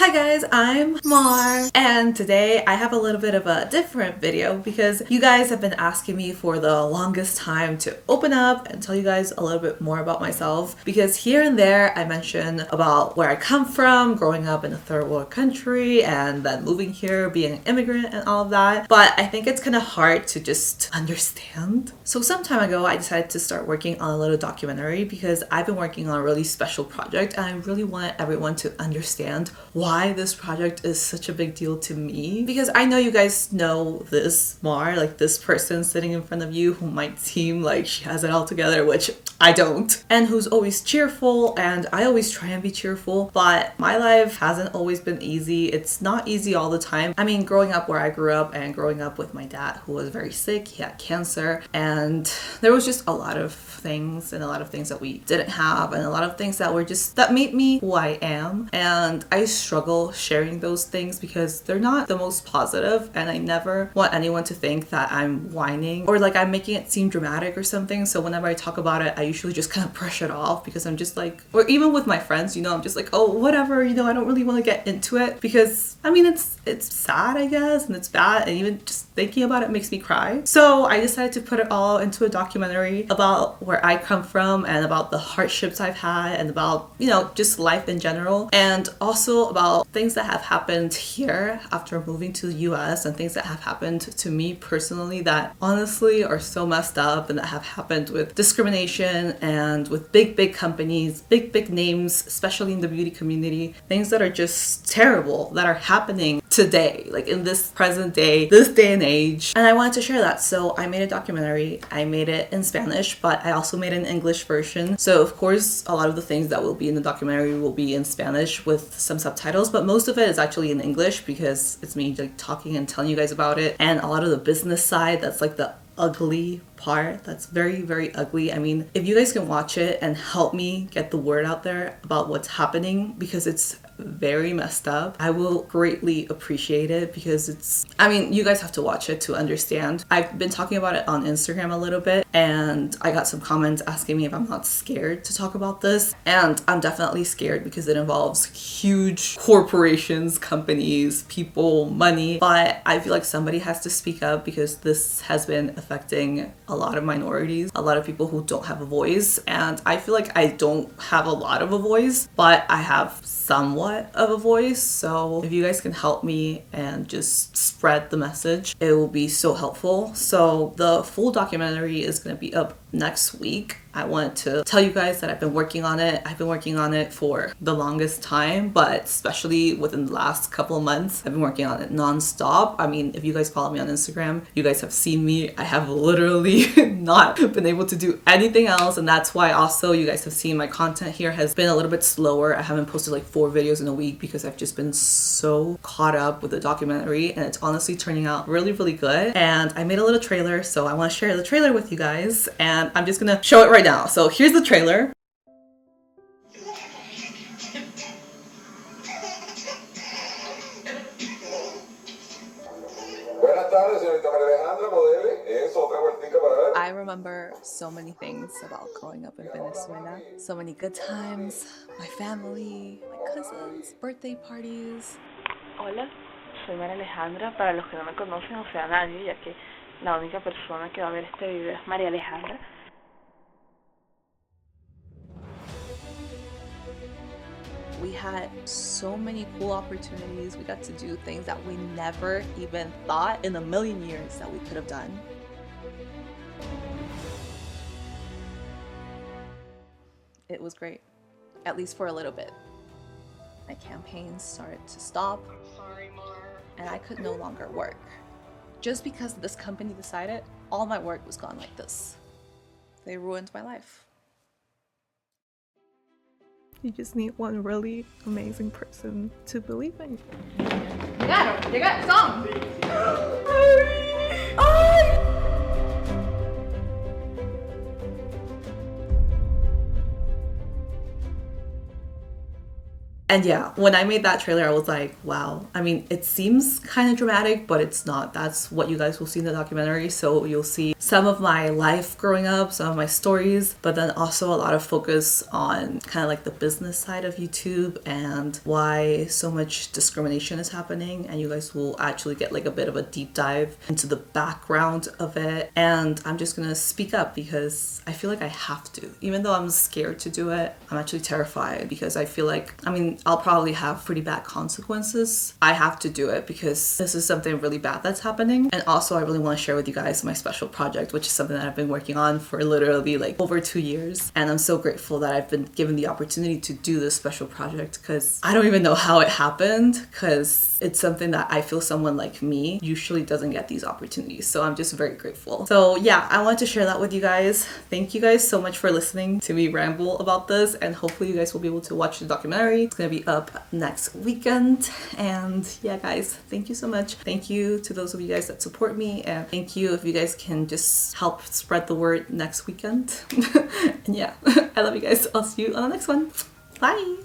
Hi guys, I'm Mar, and today I have a little bit of a different video because you guys have been asking me for the longest time to open up and tell you guys a little bit more about myself, because here and there I mention about where I come from, growing up in a third world country, and then moving here, being an immigrant and all of that, but I think it's kind of hard to just understand. So some time ago I decided to start working on a little documentary because I've been working on a really special project and I really want everyone to understand why this project is such a big deal to me, because I know you guys know this Mar, like this person sitting in front of you who might seem like she has it all together, which I don't, and who's always cheerful, and I always try and be cheerful, but my life hasn't always been easy. It's not easy all the time. I mean, growing up where I grew up and growing up with my dad who was very sick, he had cancer, and there was just a lot of things that we didn't have, and a lot of things that were just that made me who I am, and I struggle sharing those things because they're not the most positive, and I never want anyone to think that I'm whining or like I'm making it seem dramatic or something. So whenever I talk about it, I usually just kind of brush it off because I'm just like, or even with my friends, I'm just like, oh, whatever, I don't really want to get into it because I mean it's sad, I guess, and it's bad, and even just thinking about it makes me cry. So I decided to put it all into a documentary about where I come from and about the hardships I've had and about, just life in general, and also about things that have happened here after moving to the US and things that have happened to me personally that honestly are so messed up and that have happened with discrimination and with big companies, big names, especially in the beauty community, things that are just terrible that are happening today, like in this present day, this day and age. And I wanted to share that. So I made a documentary. I made it in Spanish, but I also made an English version. So of course, a lot of the things that will be in the documentary will be in Spanish with some subtitles, but most of it is actually in English because it's me like talking and telling you guys about it. And a lot of the business side, that's like the ugly part, that's very ugly. I mean, if you guys can watch it and help me get the word out there about what's happening, because it's very messed up, I will greatly appreciate it, because you guys have to watch it to understand. I've been talking about it on Instagram a little bit, and I got some comments asking me if I'm not scared to talk about this, and I'm definitely scared because it involves huge corporations, companies, people, money, but I feel like somebody has to speak up because this has been affecting a lot of minorities, a lot of people who don't have a voice, and I feel like I don't have a lot of a voice, but I have somewhat of a voice. So if you guys can help me and just spread the message, it will be so helpful. So the full documentary is going to be up next week. I wanted to tell you guys that I've been working on it. I've been working on it for the longest time, but especially within the last couple of months, I've been working on it nonstop. I mean, if you guys follow me on Instagram, you guys have seen me. I have literally not been able to do anything else, and that's why also you guys have seen my content here has been a little bit slower. I haven't posted like 4 videos in a week because I've just been so caught up with the documentary, and it's honestly turning out really good. And I made a little trailer, so I want to share the trailer with you guys, and I'm just gonna show it right now. So here's the trailer. I remember so many things about growing up in Venezuela. So many good times, my family, my cousins, birthday parties. Hola, soy María Alejandra. Para los que no me conocen, o sea, nadie, ya que la única persona que va a ver este video es María Alejandra. We had so many cool opportunities. We got to do things that we never even thought in a million years that we could have done. It was great, at least for a little bit. My campaigns started to stop. I'm sorry, Mar. And I could no longer work. Just because this company decided, all my work was gone like this. They ruined my life. You just need one really amazing person to believe in you. Llegaron, son. And yeah, when I made that trailer, I was like, wow. I mean, it seems kind of dramatic, but it's not. That's what you guys will see in the documentary. So you'll see some of my life growing up, some of my stories, but then also a lot of focus on kind of like the business side of YouTube and why so much discrimination is happening. And you guys will actually get like a bit of a deep dive into the background of it. And I'm just gonna speak up because I feel like I have to. Even though I'm scared to do it, I'm actually terrified because I feel like, I mean, I'll probably have pretty bad consequences. I have to do it because this is something really bad that's happening. And also I really want to share with you guys my special project, which is something that I've been working on for literally like over 2 years. And I'm so grateful that I've been given the opportunity to do this special project because I don't even know how it happened, because it's something that I feel someone like me usually doesn't get these opportunities. So I'm just very grateful. So yeah, I wanted to share that with you guys. Thank you guys so much for listening to me ramble about this, and hopefully you guys will be able to watch the documentary. It's gonna be up next weekend. And yeah guys, thank you so much. Thank you to those of you guys that support me, and thank you if you guys can just help spread the word next weekend. And yeah, I love you guys. I'll see you on the next one. Bye.